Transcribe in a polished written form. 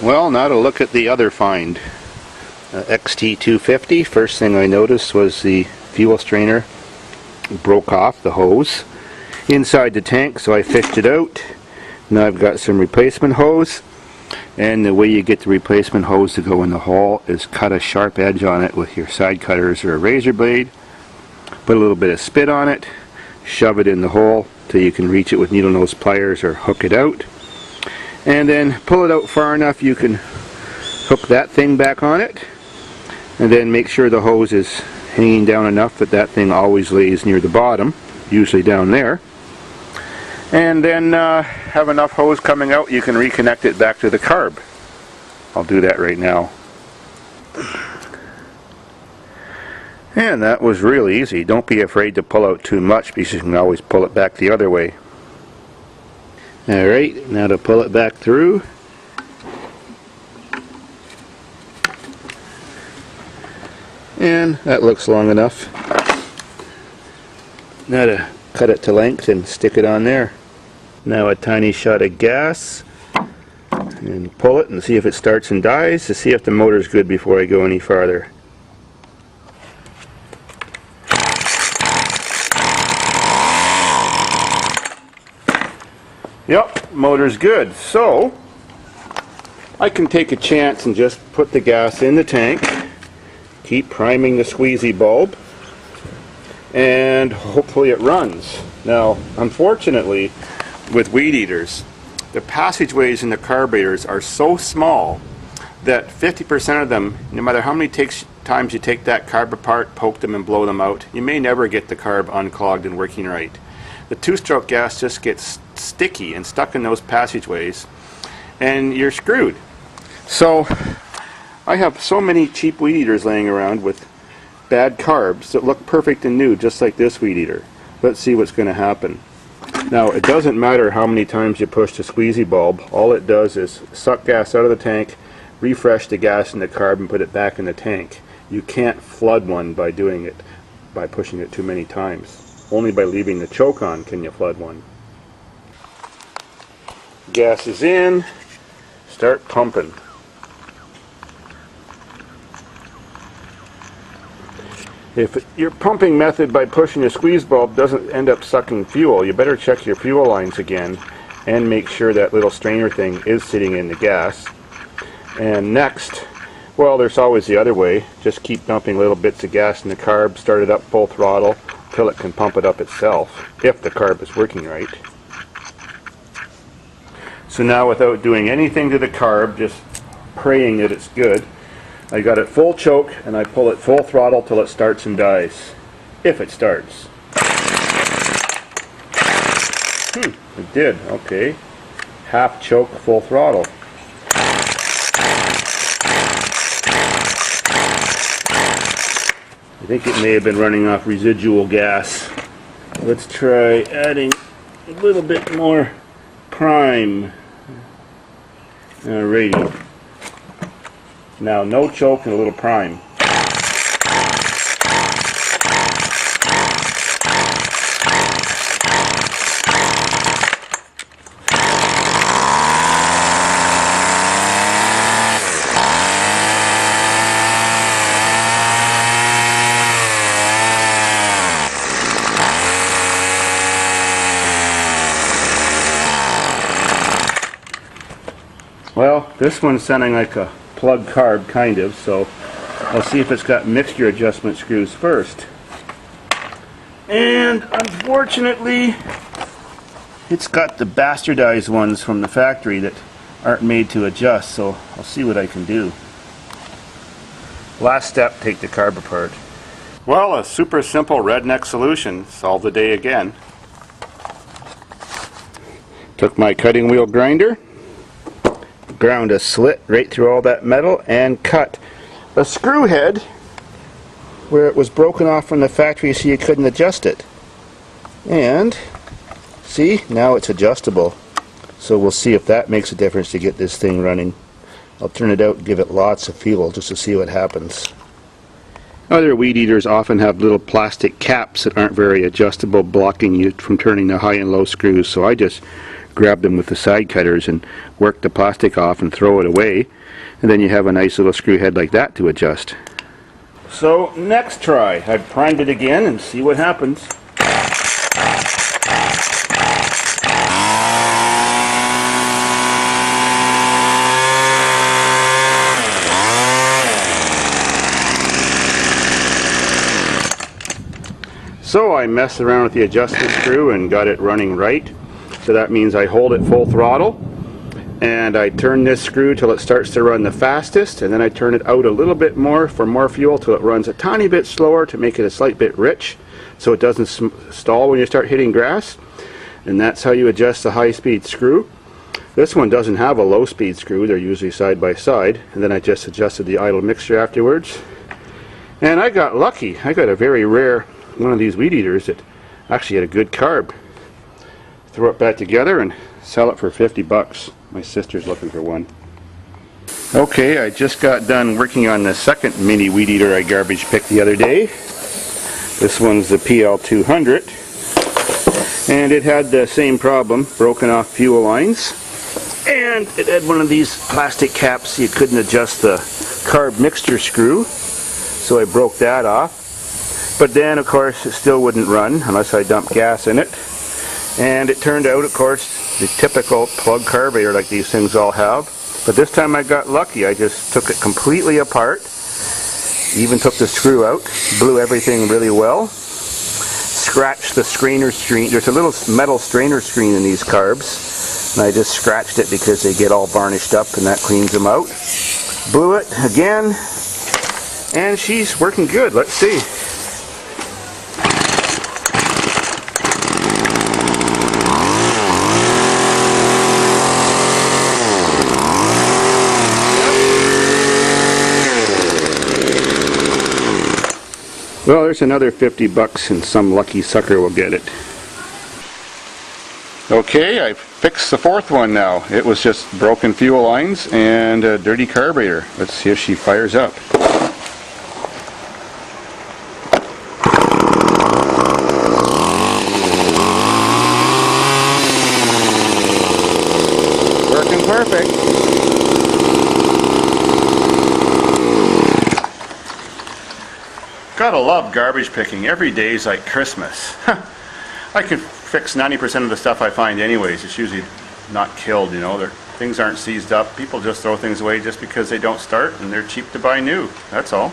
Well, now to look at the other find. XT250. First thing I noticed was the fuel strainer broke off the hose inside the tank, so I fished it out. Now I've got some replacement hose, and the way you get the replacement hose to go in the hole is cut a sharp edge on it with your side cutters or a razor blade, put a little bit of spit on it, shove it in the hole till you can reach it with needle nose pliers or hook it out, and then pull it out far enough you can hook that thing back on it, and then make sure the hose is hanging down enough that that thing always lays near the bottom, usually down there, and then have enough hose coming out you can reconnect it back to the carb. I'll do that right now. And that was really easy. Don't be afraid to pull out too much, because you can always pull it back the other way. Alright, now to pull it back through. And that looks long enough. Now to cut it to length and stick it on there. Now a tiny shot of gas, and pull it and see if it starts and dies, to see if the motor's good before I go any farther. Yep, motor's good. So I can take a chance and just put the gas in the tank, keep priming the squeezy bulb, and hopefully it runs. Now, unfortunately, with weed eaters, the passageways in the carburetors are so small that 50% of them, no matter how many times you take that carb apart, poke them and blow them out, you may never get the carb unclogged and working right. The two-stroke gas just gets sticky and stuck in those passageways, and you're screwed. So I have so many cheap weed eaters laying around with bad carbs that look perfect and new, just like this weed eater. Let's see what's going to happen. Now, it doesn't matter how many times you push the squeezy bulb. All it does is suck gas out of the tank, refresh the gas in the carb, and put it back in the tank. You can't flood one by doing it, by pushing it too many times. Only by leaving the choke on can you flood one. Gas is in. Start pumping. If your pumping method by pushing a squeeze bulb doesn't end up sucking fuel, you better check your fuel lines again and make sure that little strainer thing is sitting in the gas. And next, well, there's always the other way. Just keep dumping little bits of gas in the carb, start it up full throttle till it can pump it up itself, if the carb is working right. So now, without doing anything to the carb, just praying that it's good, I got it full choke and I pull it full throttle till it starts and dies. If it starts. It did. Okay. Half choke, full throttle. I think it may have been running off residual gas. Let's try adding a little bit more prime. Alrighty. Now no choke and a little prime. Well, this one's sounding like a plug carb, kind of, so I'll see if it's got mixture adjustment screws first. And unfortunately, it's got the bastardized ones from the factory that aren't made to adjust, so I'll see what I can do. Last step, take the carb apart. Well, a super simple redneck solution solved the day again. Took my cutting wheel grinder, ground a slit right through all that metal, and cut a screw head where it was broken off from the factory so you couldn't adjust it. And see, now it's adjustable. So we'll see if that makes a difference to get this thing running. I'll turn it out and give it lots of fuel just to see what happens. Other weed eaters often have little plastic caps that aren't very adjustable, blocking you from turning the high and low screws, so I just grab them with the side cutters and work the plastic off and throw it away, and then you have a nice little screw head like that to adjust. So next try, I primed it again and see what happens. So I messed around with the adjustment screw and got it running right. So that means I hold it full throttle and I turn this screw till it starts to run the fastest, and then I turn it out a little bit more for more fuel till it runs a tiny bit slower to make it a slight bit rich so it doesn't stall when you start hitting grass. And that's how you adjust the high-speed screw. This one doesn't have a low-speed screw, they're usually side by side, and then I just adjusted the idle mixture afterwards. And I got lucky. I got a very rare one of these weed eaters that actually had a good carb. Throw it back together and sell it for 50 bucks. My sister's looking for one. Okay, I just got done working on the second mini weed eater I garbage picked the other day. This one's the PL200, and it had the same problem, broken off fuel lines, and it had one of these plastic caps you couldn't adjust the carb mixture screw, so I broke that off. But then, of course, it still wouldn't run unless I dumped gas in it. And it turned out, of course, the typical plug carburetor like these things all have. But this time I got lucky. I just took it completely apart, even took the screw out, blew everything really well, scratched the strainer screen. There's a little metal strainer screen in these carbs, and I just scratched it because they get all varnished up, and that cleans them out. Blew it again, and she's working good. Let's see. Well, there's another 50 bucks and some lucky sucker will get it. Okay, I fixed the fourth one now. It was just broken fuel lines and a dirty carburetor. Let's see if she fires up. Working perfect. Gotta love garbage picking. Every day is like Christmas. I can fix 90% of the stuff I find anyways. It's usually not killed, you know. Things aren't seized up. People just throw things away just because they don't start, and they're cheap to buy new. That's all.